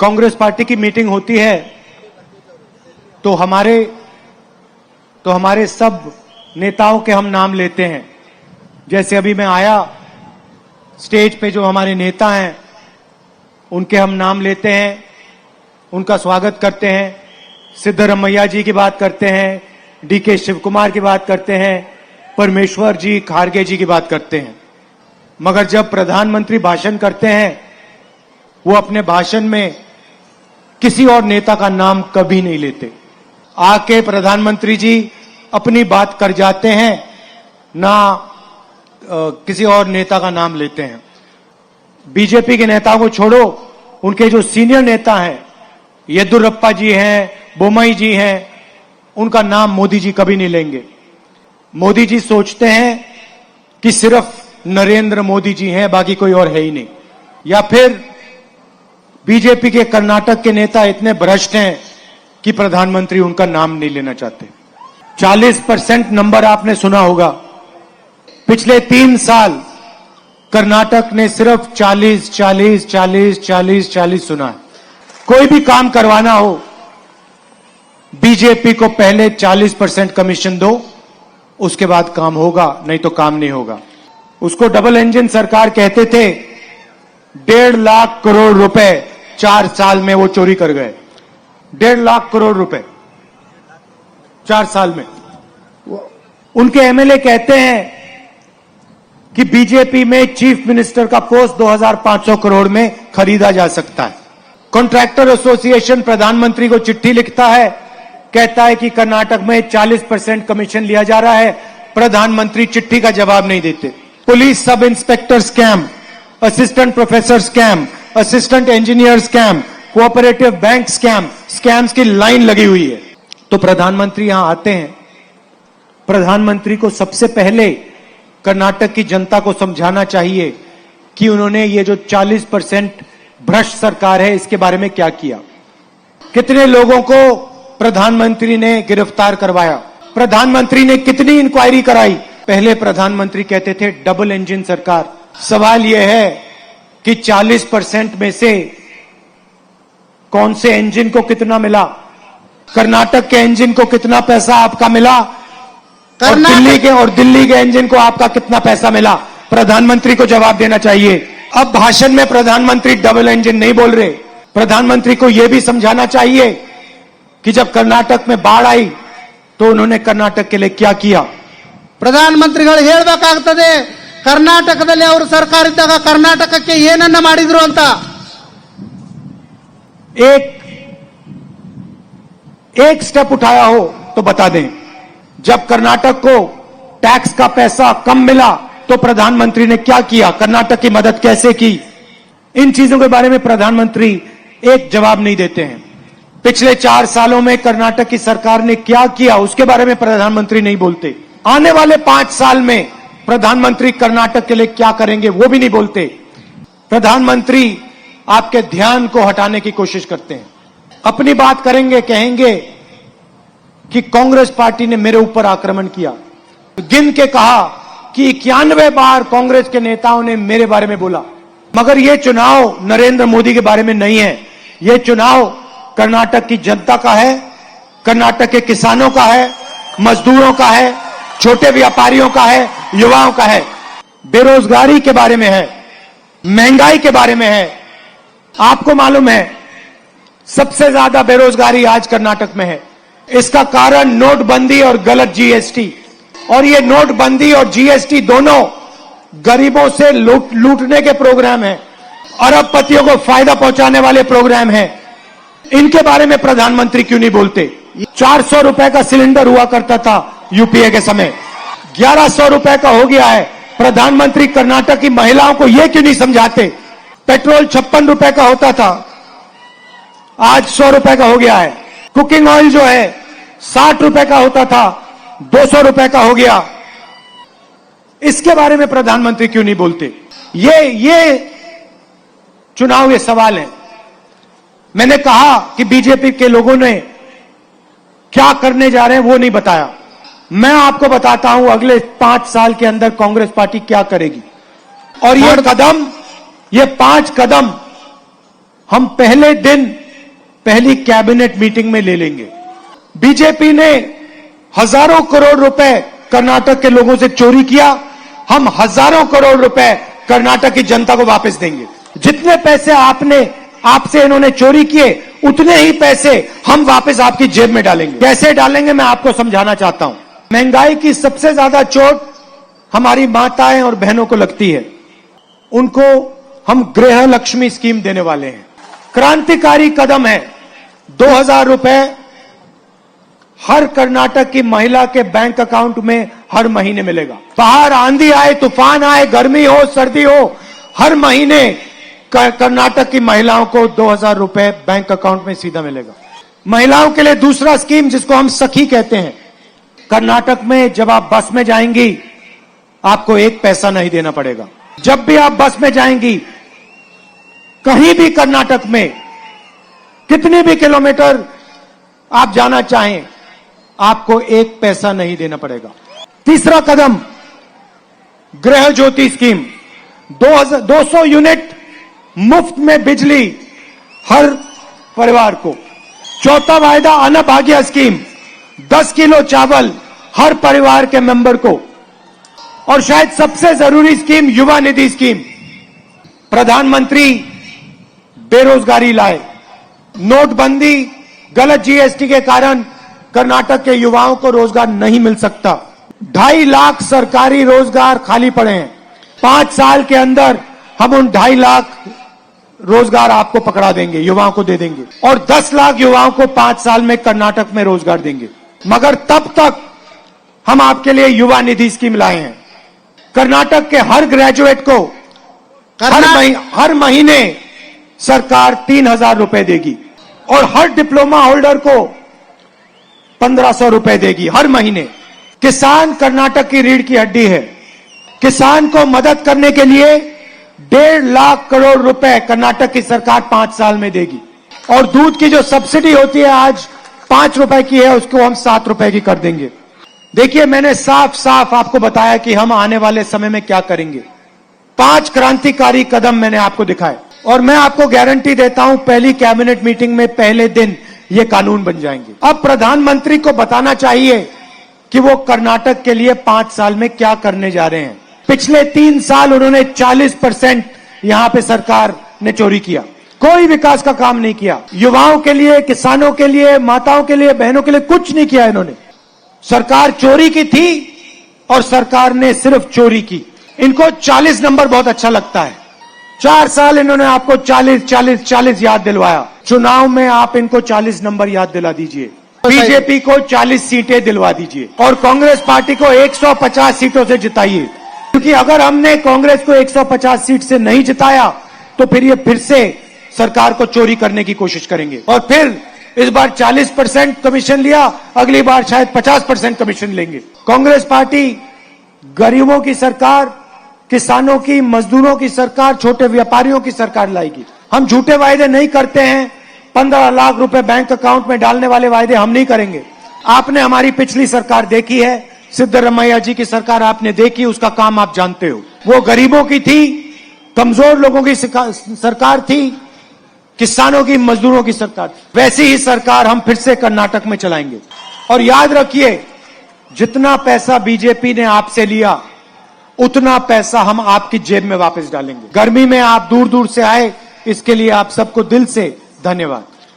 Congress party की meeting होती है तो हमारे सब नेताओं के हम नाम लेते हैं। जैसे अभी मैं आया, स्टेज पे जो हमारे नेता हैं उनके हम नाम लेते हैं, उनका स्वागत करते हैं। सिद्धरमैया जी की बात करते हैं, डीके शिव कुमार की बात करते हैं, परमेश्वर जी, खारगे जी की बात करते हैं। मगर जब प्रधानमंत्री भाषण करते हैं, वो अपने भाषण में किसी और नेता का नाम कभी नहीं लेते। आके प्रधानमंत्री जी अपनी बात कर जाते हैं, ना किसी और नेता का नाम लेते हैं। बीजेपी के नेताओं को छोड़ो, उनके जो सीनियर नेता हैं, येदियुरप्पा जी हैं, बोम्मई जी हैं, उनका नाम मोदी जी कभी नहीं लेंगे। मोदी जी सोचते हैं कि सिर्फ नरेंद्र मोदी जी हैं, बाकी कोई और है ही नहीं। या फिर बीजेपी के कर्नाटक के नेता इतने भ्रष्ट हैं कि प्रधानमंत्री उनका नाम नहीं लेना चाहते। 40% नंबर आपने सुना होगा। पिछले 3 साल कर्नाटक ने सिर्फ 40 सुना है। कोई भी काम करवाना हो, बीजेपी को पहले 40% कमीशन दो, उसके बाद काम होगा, नहीं तो काम नहीं होगा। उसको डबल इंजन सरकार कहते थे। 1.5 लाख करोड़ रुपए 4 साल में वो चोरी कर गए। 1.5 लाख करोड़ रुपए 4 साल में। उनके एमएलए कहते हैं कि बीजेपी में चीफ मिनिस्टर का पोस्ट 2500 करोड़ में खरीदा जा सकता है। कॉन्ट्रैक्टर एसोसिएशन प्रधानमंत्री को चिट्ठी लिखता है, कहता है कि कर्नाटक में 40% कमीशन लिया जा रहा है। प्रधानमंत्री चिट्ठी का जवाब नहीं देते। Police sub inspector scam, assistant professor scam, assistant engineer scam, cooperative bank scam, scams की लाइन लगी हुई है। तो प्रधानमंत्री यहां आते हैं। प्रधानमंत्री को सबसे पहले कर्नाटक की जनता को समझाना चाहिए कि उन्होंने ये जो 40% भ्रष्ट सरकार है, इसके बारे में क्या किया। कितने लोगों को प्रधानमंत्री ने गिरफ्तार करवाया, प्रधानमंत्री ने कितनी इंक्वायरी कराई। पहले प्रधानमंत्री कहते थे डबल इंजन सरकार। सवाल यह है कि 40% में से कौन से इंजन को कितना मिला, कर्नाटक के इंजन को कितना पैसा आपका मिला, और दिल्ली के इंजन को आपका कितना पैसा मिला। प्रधानमंत्री को जवाब देना चाहिए। अब भाषण में प्रधानमंत्री डबल इंजन नहीं बोल रहे। प्रधानमंत्री को यह भी समझाना चाहिए कि जब कर्नाटक में बाढ़ आई तो उन्होंने कर्नाटक के लिए क्या किया। ಪ್ರಧಾನಮಂತ್ರಿಗಳು ಹೇಳಬೇಕಾಗುತ್ತದೆ ಕರ್ನಾಟಕದಲ್ಲಿ ಅವರು ಸರ್ಕಾರ ಇದ್ದಾಗ ಕರ್ನಾಟಕಕ್ಕೆ ಏನನ್ನ ಮಾಡಿದ್ರು ಅಂತ। एक स्टेप उठाया हो तो बता दें। जब कर्नाटक को टैक्स का पैसा कम मिला तो प्रधानमंत्री ने क्या किया, कर्नाटक की मदद कैसे की। इन चीजों के बारे में प्रधानमंत्री एक जवाब नहीं देते हैं। पिछले 4 सालों में कर्नाटक की सरकार ने क्या किया, उसके बारे में प्रधानमंत्री नहीं बोलते। आने वाले 5 साल में प्रधानमंत्री कर्नाटक के लिए क्या करेंगे, वो भी नहीं बोलते। प्रधानमंत्री आपके ध्यान को हटाने की कोशिश करते हैं। अपनी बात करेंगे, कहेंगे कि कांग्रेस पार्टी ने मेरे ऊपर आक्रमण किया। गिन के कहा कि 91 बार कांग्रेस के नेताओं ने मेरे बारे में बोला। मगर यह चुनाव नरेंद्र मोदी के बारे में नहीं है। यह चुनाव कर्नाटक की जनता का है, कर्नाटक के किसानों का है, मजदूरों का है, छोटे व्यापारियों का है, युवाओं का है। बेरोजगारी के बारे में है, महंगाई के बारे में है। आपको मालूम है सबसे ज्यादा बेरोजगारी आज कर्नाटक में है। इसका कारण नोटबंदी और गलत जीएसटी। और ये नोटबंदी और जीएसटी दोनों गरीबों से लूटने के प्रोग्राम हैं, अरबपतियों को फायदा पहुंचाने वाले प्रोग्राम हैं। इनके बारे में प्रधानमंत्री क्यों नहीं बोलते। 400 रुपए का सिलेंडर हुआ करता था यूपीए के समय, 1100 रुपए का हो गया है। प्रधानमंत्री कर्नाटक की महिलाओं को यह क्यों नहीं समझाते। पेट्रोल 56 रुपए का होता था, आज 100 रुपए का हो गया है। कुकिंग ऑयल जो है 60 रुपए का होता था, 200 रुपए का हो गया। इसके बारे में प्रधानमंत्री क्यों नहीं बोलते। ये चुनाव ये सवाल है। मैंने कहा कि बीजेपी के लोगों ने क्या करने जा रहे हैं वो नहीं बताया। मैं आपको बताता हूं अगले 5 साल के अंदर कांग्रेस पार्टी क्या करेगी। और ये 5 कदम हम पहले दिन पहली कैबिनेट मीटिंग में ले लेंगे। बीजेपी ने हजारों करोड़ रुपए कर्नाटक के लोगों से चोरी किया, हम हजारों करोड़ रुपए कर्नाटक की जनता को वापस देंगे। जितने पैसे आपसे इन्होंने चोरी किए, उतने ही पैसे हम वापस आपकी जेब में डालेंगे। कैसे डालेंगे मैं आपको समझाना चाहता हूं। महंगाई की सबसे ज्यादा चोट हमारी माताएं और बहनों को लगती है। उनको हम गृह लक्ष्मी स्कीम देने वाले हैं। क्रांतिकारी कदम है। 2000 रुपए हर कर्नाटक की महिला के बैंक अकाउंट में हर महीने मिलेगा। बाहर आंधी आए, तूफान आए, गर्मी हो, सर्दी हो, हर महीने कर्नाटक की महिलाओं को 2000 रुपए बैंक अकाउंट में सीधा मिलेगा। महिलाओं के लिए दूसरा स्कीम जिसको हम सखी कहते हैं। कर्नाटक में जब आप बस में जाएंगी, आपको एक पैसा नहीं देना पड़ेगा। जब भी आप बस में जाएंगी, कहीं भी कर्नाटक में कितने भी किलोमीटर आप जाना चाहें, आपको एक पैसा नहीं देना पड़ेगा। तीसरा कदम, गृह ज्योति स्कीम। 200 यूनिट मुफ्त में बिजली हर परिवार को। चौथा वायदा अन्नभाग्य स्कीम, 10 किलो चावल हर परिवार के मेंबर को। और शायद सबसे जरूरी स्कीम युवा निधि स्कीम। प्रधानमंत्री बेरोजगारी लाए। नोटबंदी, गलत जीएसटी के कारण कर्नाटक के युवाओं को रोजगार नहीं मिल सकता। 2.5 लाख सरकारी रोजगार खाली पड़े हैं। 5 साल के अंदर हम उन 2.5 लाख रोजगार आपको पकड़ा देंगे, युवाओं को दे देंगे। और 10 लाख युवाओं को 5 साल में कर्नाटक में रोजगार देंगे। मगर तब तक हम आपके लिए युवा निधि स्कीम लाए हैं। कर्नाटक के हर ग्रेजुएट को हर महीने सरकार 3000 रुपए देगी और हर डिप्लोमा होल्डर को 1500 रुपए देगी हर महीने। किसान कर्नाटक की रीढ़ की हड्डी है। किसान को मदद करने के लिए 1.5 लाख करोड़ रुपए कर्नाटक की सरकार 5 साल में देगी। और दूध की जो सब्सिडी होती है आज 5 रुपए की है, उसको हम 7 रुपए की कर देंगे। देखिए, मैंने साफ साफ आपको बताया कि हम आने वाले समय में क्या करेंगे। 5 क्रांतिकारी कदम मैंने आपको दिखाए और मैं आपको गारंटी देता हूं पहली कैबिनेट मीटिंग में पहले दिन ये कानून बन जाएंगे। अब प्रधानमंत्री को बताना चाहिए कि वो कर्नाटक के लिए 5 साल में क्या करने जा रहे हैं। पिछले 3 साल उन्होंने 40% यहां पे सरकार ने चोरी किया, कोई विकास का काम नहीं किया। युवाओं के लिए, किसानों के लिए, माताओं के लिए, बहनों के लिए कुछ नहीं किया इन्होंने। सरकार चोरी की थी और सरकार ने सिर्फ चोरी की। इनको 40 नंबर बहुत अच्छा लगता है। 4 साल इन्होंने आपको 40 याद दिलवाया। चुनाव में आप इनको 40 नंबर याद दिला दीजिए। बीजेपी को 40 सीटें दिलवा दीजिए और कांग्रेस पार्टी को 150 सीटों से जिताइए। क्योंकि अगर हमने कांग्रेस को 150 सीट से नहीं जिताया तो फिर ये फिर से सरकार को चोरी करने की कोशिश करेंगे और फिर इस बार 40% कमीशन लिया, अगली बार शायद 50% कमीशन लेंगे। कांग्रेस पार्टी गरीबों की सरकार, किसानों की, मजदूरों की सरकार, छोटे व्यापारियों की सरकार लाएगी। हम झूठे वायदे नहीं करते हैं। 15 लाख रुपए बैंक अकाउंट में डालने वाले वायदे हम नहीं करेंगे। आपने हमारी पिछली सरकार देखी है, सिद्धरमैया जी की सरकार आपने देखी, उसका काम आप जानते हो। वो गरीबों की थी, कमजोर लोगों की सरकार थी, किसानों की, मजदूरों की सरकार थी। वैसी ही सरकार हम फिर से कर्नाटक में चलाएंगे। और याद रखिए, जितना पैसा बीजेपी ने आपसे लिया उतना पैसा हम आपकी जेब में वापस डालेंगे। गर्मी में आप दूर दूर से आए, इसके लिए आप सबको दिल से धन्यवाद।